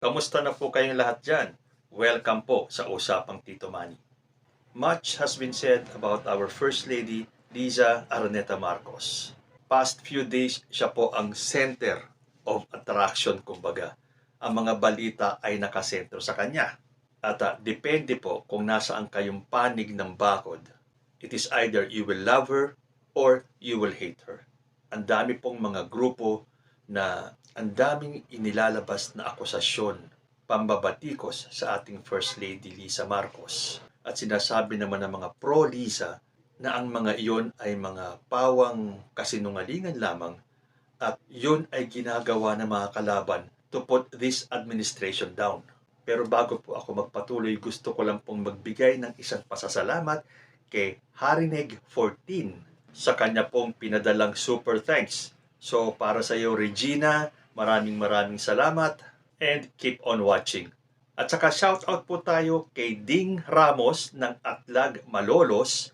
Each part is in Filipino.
Kamusta na po kayong lahat dyan? Welcome po sa Usapang Tito Manny. Much has been said about our First Lady, Liza Araneta Marcos. Past few days, siya po ang center of attraction, kumbaga. Ang mga balita ay nakasentro sa kanya. At depende po kung nasaan kayong panig ng bakod. It is either you will love her or you will hate her. Ang dami pong mga grupo na ang daming inilalabas na akusasyon, pambabatikos sa ating First Lady Liza Marcos. At sinasabi naman ng mga pro-Liza na ang mga iyon ay mga pawang kasinungalingan lamang at yun ay ginagawa ng mga kalaban to put this administration down. Pero bago po ako magpatuloy, gusto ko lang pong magbigay ng isang pasasalamat kay Harineg 14 sa kanya pong pinadalang super thanks. So para sa iyo Regina, maraming salamat and keep on watching. At saka shoutout po tayo kay Ding Ramos ng Atlag Malolos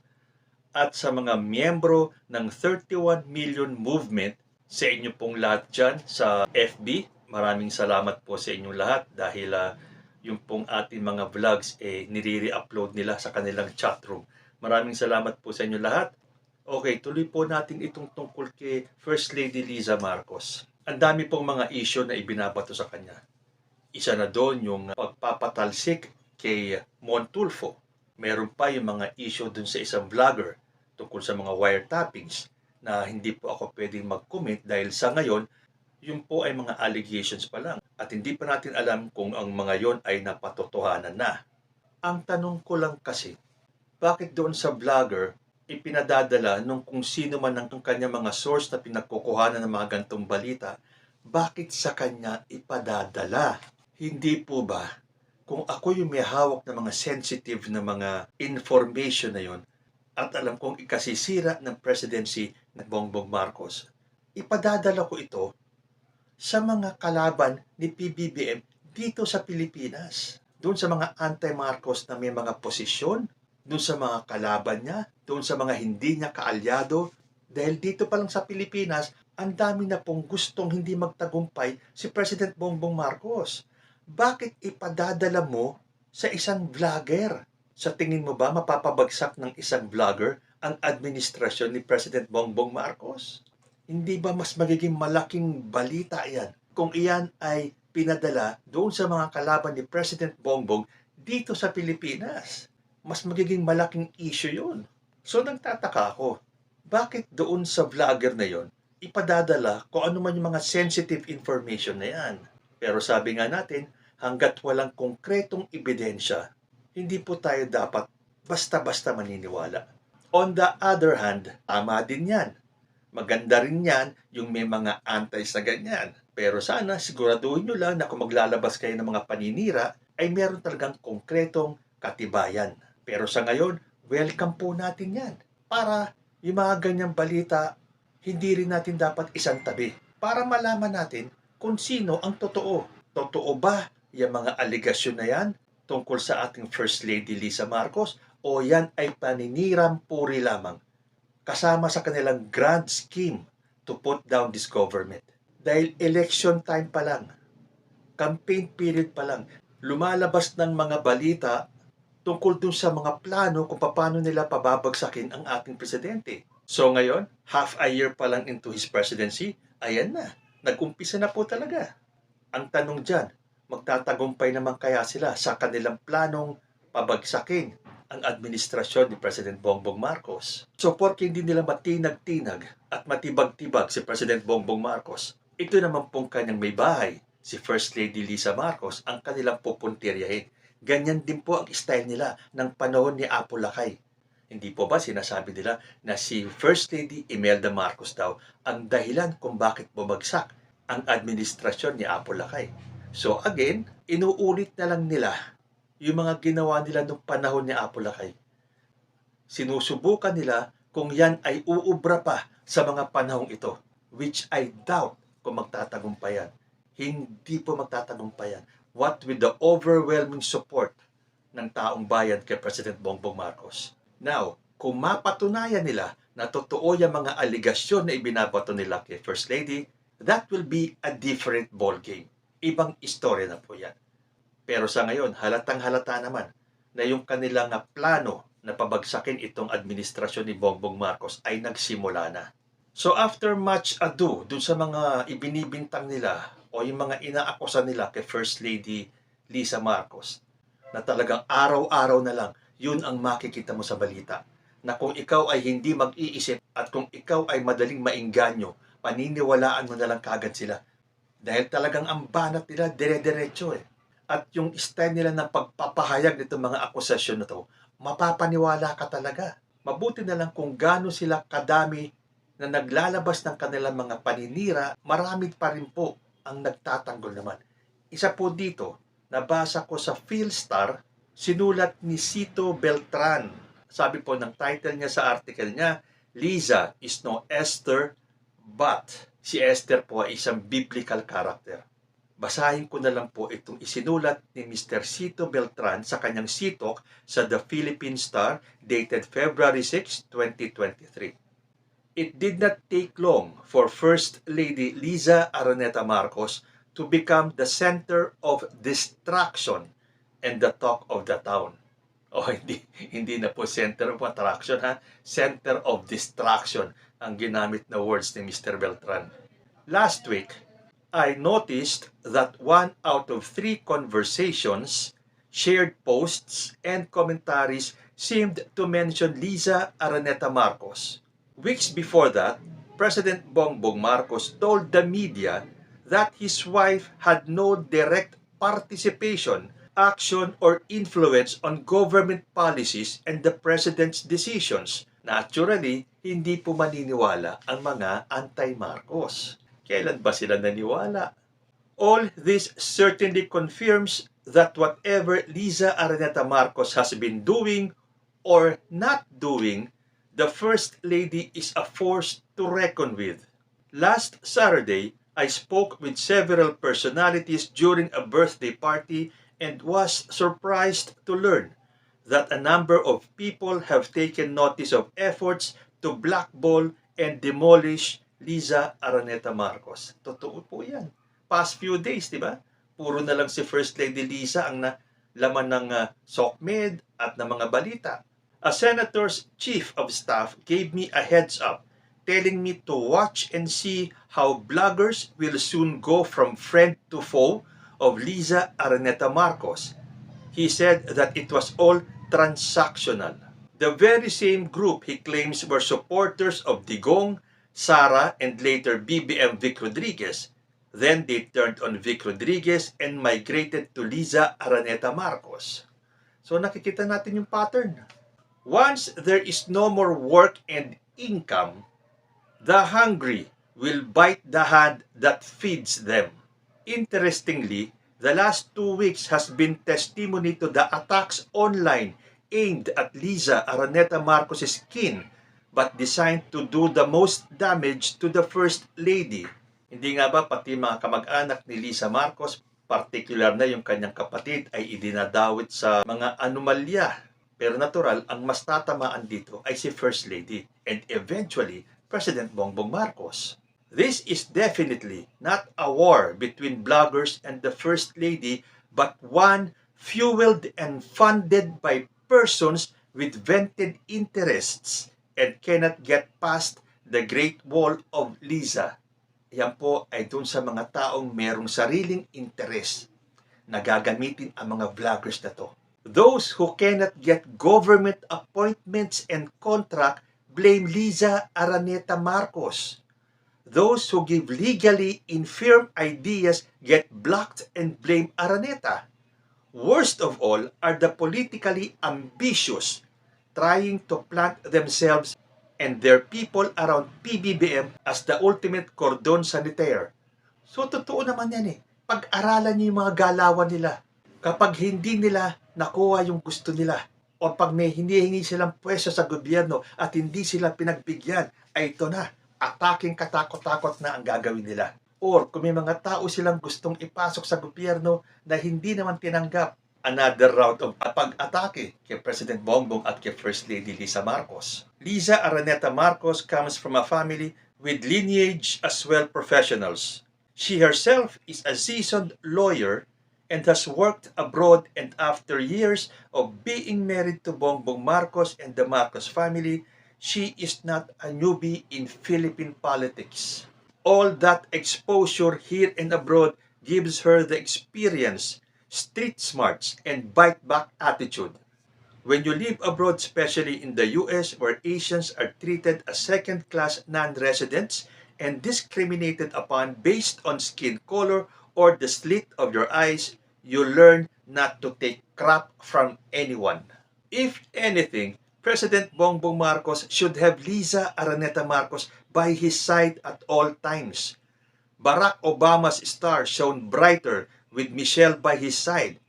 at sa mga miyembro ng 31 Million Movement. Sa inyo pong lahat dyan sa FB, maraming salamat po sa inyong lahat dahil yung pong ating mga vlogs nire-upload nila sa kanilang chatroom. Maraming salamat po sa inyo lahat. Okay, tuloy po natin itong tungkol kay First Lady Liza Marcos. Ang dami pong mga issue na ibinabato sa kanya. Isa na doon yung pagpapatalsik kay Montulfo. Meron pa yung mga issue doon sa isang vlogger tungkol sa mga wiretappings na hindi po ako pwedeng mag-comment dahil sa ngayon, yung po ay mga allegations pa lang at hindi pa natin alam kung ang mga yon ay napatotohanan na. Ang tanong ko lang kasi, bakit doon sa vlogger ipinadadala nung kung sino man ang kanya mga source na pinagkukuhanan ng mga gantong balita, bakit sa kanya ipadadala? Hindi po ba kung ako yung may hawak ng mga sensitive na mga information na yon at alam kong ikasisira ng presidency ng Bongbong Marcos, ipadadala ko ito sa mga kalaban ni PBBM dito sa Pilipinas. Doon sa mga anti-Marcos na may mga posisyon, doon sa mga kalaban niya, doon sa mga hindi niya kaalyado. Dahil dito pa lang sa Pilipinas, ang dami na pong gustong hindi magtagumpay si President Bongbong Marcos. Bakit ipadadala mo sa isang vlogger? Sa tingin mo ba mapapabagsak ng isang vlogger ang administrasyon ni President Bongbong Marcos? Hindi ba mas magiging malaking balita yan kung iyan ay pinadala doon sa mga kalaban ni President Bongbong dito sa Pilipinas? Mas magiging malaking issue yun. So nagtataka ako, bakit doon sa vlogger na yon ipadadala kung ano man yung mga sensitive information na yan? Pero sabi nga natin, hanggat walang konkretong ebidensya, hindi po tayo dapat basta-basta maniniwala. On the other hand, tama din yan. Maganda rin yan yung may mga antis na ganyan. Pero sana siguraduhin nyo lang na kung maglalabas kayo ng mga paninira, ay meron talagang konkretong katibayan. Pero sa ngayon, welcome po natin yan. Para yung mga ganyang balita, hindi rin natin dapat isang tabi. Para malaman natin kung sino ang totoo. Totoo ba yung mga aligasyon na yan tungkol sa ating First Lady Liza Marcos o yan ay paninirang puri lamang kasama sa kanilang grand scheme to put down this government? Dahil election time pa lang, campaign period pa lang, lumalabas ng mga balita tungkol dun sa mga plano kung paano nila pababagsakin ang ating presidente. So ngayon, half a year pa lang into his presidency, ayan na, nag-umpisa na po talaga. Ang tanong dyan, magtatagumpay naman kaya sila sa kanilang planong pabagsakin ang administrasyon ni President Bongbong Marcos? So porke hindi nila matinag-tinag at matibag-tibag si President Bongbong Marcos, ito naman pong kanyang may bahay, si First Lady Liza Marcos, ang kanilang pupuntiryahin. Ganyan din po ang style nila ng panahon ni Apo Lakay. Hindi po ba sinasabi nila na si First Lady Imelda Marcos daw ang dahilan kung bakit bumagsak ang administrasyon ni Apo Lakay? So again, inuulit na lang nila yung mga ginawa nila noong panahon ni Apo Lakay. Sinusubukan nila kung yan ay uubra pa sa mga panahong ito, which I doubt kung magtatagumpayan. Hindi po magtatagumpayan. What with the overwhelming support ng taong bayan kay President Bongbong Marcos. Now, kung mapatunayan nila na totoo yung mga aligasyon na ibinabato nila kay First Lady, that will be a different ball game. ibang istorya na po yan. Pero sa ngayon, halatang-halata naman na yung kanilang plano na pabagsakin itong administrasyon ni Bongbong Marcos ay nagsimula na. So after much ado dun sa mga ibinibintang nila o yung mga inaakusa nila kay First Lady Lisa Marcos, na talagang araw-araw na lang yun ang makikita mo sa balita, na kung ikaw ay hindi mag-iisip at kung ikaw ay madaling maingganyo, paniniwalaan mo na lang kagad sila. Dahil talagang ang banat nila dire-diretso eh. At yung style nila ng pagpapahayag nitong mga akusasyon na to, mapapaniwala ka talaga. Mabuti na lang kung gaano sila kadami na naglalabas ng kanilang mga paninira, marami pa rin po ang nagtatanggol naman. Isa po dito, nabasa ko sa Philstar, sinulat ni Cito Beltran. Sabi po ng title niya sa article niya, Liza is no Esther, but si Esther po ay isang biblical character. Basahin ko na lang po itong isinulat ni Mr. Cito Beltran sa kanyang sitok sa The Philippine Star dated February 6, 2023. It did not take long for First Lady Liza Araneta Marcos to become the center of distraction and the talk of the town. Hindi na po center of attraction ha, center of distraction ang ginamit na words ni Mr. Beltran. Last week, I noticed that 1 out of 3 conversations, shared posts, and commentaries seemed to mention Liza Araneta Marcos. Weeks before that, President Bongbong Marcos told the media that his wife had no direct participation, action, or influence on government policies and the President's decisions. Naturally, hindi po maniniwala ang mga anti-Marcos. Kailan ba sila naniwala? All this certainly confirms that whatever Liza Araneta Marcos has been doing or not doing, the First Lady is a force to reckon with. Last Saturday, I spoke with several personalities during a birthday party and was surprised to learn that a number of people have taken notice of efforts to blackball and demolish Liza Araneta Marcos. Totoo po yan. Past few days, di ba? Puro na lang si First Lady Liza ang laman ng SOCMED at ng mga balita. A senator's chief of staff gave me a heads up, telling me to watch and see how bloggers will soon go from friend to foe of Liza Araneta Marcos. He said that it was all transactional. The very same group he claims were supporters of Digong, Sara, and later BBM Vic Rodriguez. Then they turned on Vic Rodriguez and migrated to Liza Araneta Marcos. So nakikita natin yung pattern. Once there is no more work and income, the hungry will bite the hand that feeds them. Interestingly, the last 2 weeks has been testimony to the attacks online aimed at Liza Araneta Marcos' skin, but designed to do the most damage to the First Lady. Hindi nga ba pati mga kamag-anak ni Liza Marcos, partikular na yung kanyang kapatid, ay idinadawit sa mga anomalya. Pero natural, ang mas tatamaan dito ay si First Lady and eventually President Bongbong Marcos. This is definitely not a war between bloggers and the First Lady, but one fueled and funded by persons with vested interests and cannot get past the Great Wall of Liza. Yan po ay dun sa mga taong merong sariling interes na gagamitin ang mga vloggers na to. Those who cannot get government appointments and contract blame Liza Araneta Marcos. Those who give legally infirm ideas get blocked and blame Araneta. Worst of all are the politically ambitious trying to plant themselves and their people around PBBM as the ultimate cordon sanitaire. So, totoo naman yan eh. Pag-aralan niyo yung mga galawan nila. Kapag hindi nila nakuha yung gusto nila, o pag may hindi silang pwesto sa gobyerno at hindi sila pinagbigyan, ay ito na, ataking katakot-takot na ang gagawin nila. Or kung may mga tao silang gustong ipasok sa gobyerno na hindi naman tinanggap, another round of pag-atake kay President Bongbong at kay First Lady Liza Marcos. Liza Araneta Marcos comes from a family with lineage as well professionals. She herself is a seasoned lawyer and has worked abroad, and after years of being married to Bongbong Marcos and the Marcos family, she is not a newbie in Philippine politics. All that exposure here and abroad gives her the experience, street smarts, and bite-back attitude. When you live abroad, especially in the US, where Asians are treated as second-class non-residents and discriminated upon based on skin color or the slit of your eyes, you learn not to take crap from anyone. If anything, President Bongbong Marcos should have Liza Araneta Marcos by his side at all times. Barack Obama's star shone brighter with Michelle by his side.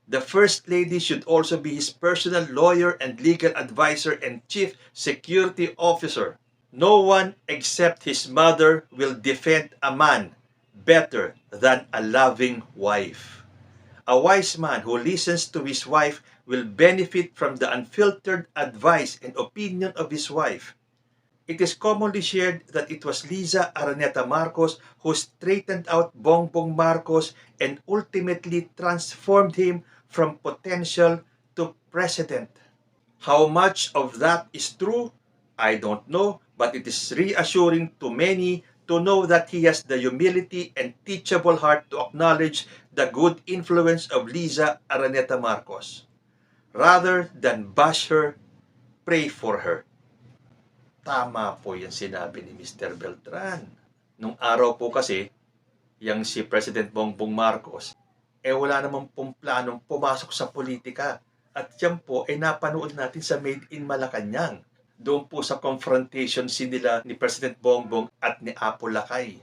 The First Lady should also be his personal lawyer and legal advisor and chief security officer. No one except his mother will defend a man better than a loving wife. A wise man who listens to his wife will benefit from the unfiltered advice and opinion of his wife. It is commonly shared that it was Liza Araneta Marcos who straightened out Bongbong Marcos and ultimately transformed him from potential to president. How much of that is true? I don't know, but it is reassuring to many to know that he has the humility and teachable heart to acknowledge the good influence of Liza Araneta Marcos. Rather than bash her, pray for her. Tama po yung sinabi ni Mr. Beltran. Nung araw po kasi, yang si President Bongbong Marcos, wala namang pong planong pumasok sa politika. At yan po ay napanood natin sa Made in Malacanang. Doon po sa confrontation nila ni President Bongbong at ni Apo Lakay.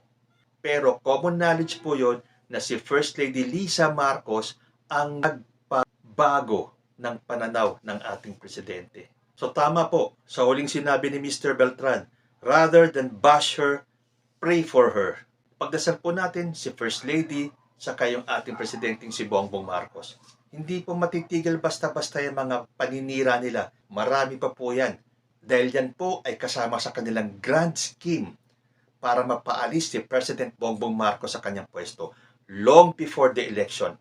Pero common knowledge po yon na si First Lady Liza Marcos ang nagpabago ng pananaw ng ating presidente. So tama po, sa huling sinabi ni Mr. Beltran, rather than bash her, pray for her. Pagdasal po natin si First Lady sa kayong ating presidenteng si Bongbong Marcos. Hindi po matitigil basta-basta yung mga paninira nila. Marami pa po yan. Dahil yan po ay kasama sa kanilang grand scheme para mapaalis si President Bongbong Marcos sa kanyang pwesto long before the election.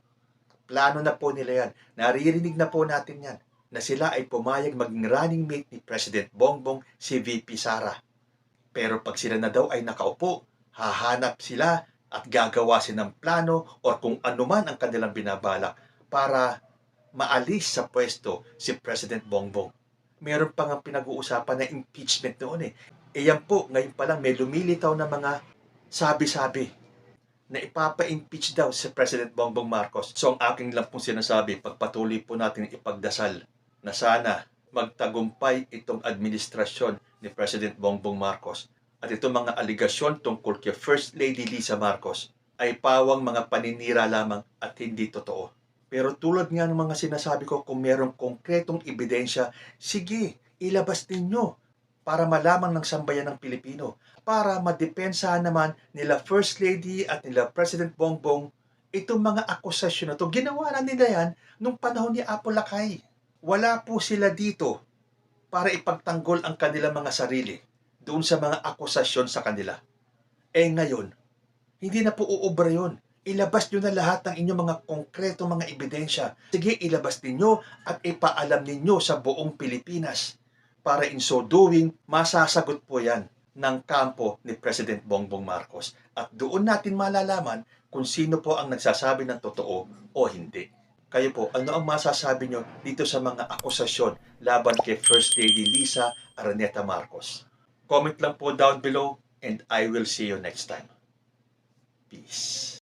Plano na po nila yan. Naririnig na po natin yan na sila ay pumayag maging running mate ni President Bongbong si VP Sara. Pero pag sila na daw ay nakaupo, hahanap sila at gagawa sila ng plano o kung anuman ang kanilang binabalak para maalis sa pwesto si President Bongbong. Meron pa nga pinag-uusapan na impeachment noon eh. Yan po, ngayon pa lang may lumilitaw na mga sabi-sabi na ipapa-impeach daw si President Bongbong Marcos. So ang aking lang pong sinasabi, pagpatuloy po natin ipagdasal na sana magtagumpay itong administrasyon ni President Bongbong Marcos at itong mga aligasyon tungkol kay First Lady Liza Marcos ay pawang mga paninira lamang at hindi totoo. Pero tulad nga ng mga sinasabi ko, kung mayroong konkretong ebidensya, sige, ilabas ninyo para malaman ng sambayan ng Pilipino, para madepensahan naman nila First Lady at nila President Bongbong itong mga akusasyon na to. Ginawa na nila yan nung panahon ni Apo Lakay. Wala po sila dito para ipagtanggol ang kanilang mga sarili doon sa mga akusasyon sa kanila. Ngayon, hindi na po uubra yun. Ilabas nyo na lahat ng inyong mga konkretong mga ebidensya. Sige, ilabas ninyo at ipaalam ninyo sa buong Pilipinas. Para in so doing, masasagot po yan ng kampo ni President Bongbong Marcos. At doon natin malalaman kung sino po ang nagsasabi ng totoo o hindi. Kayo po, ano ang masasabi nyo dito sa mga akusasyon laban kay First Lady Liza Araneta Marcos? Comment lang po down below and I will see you next time. Peace.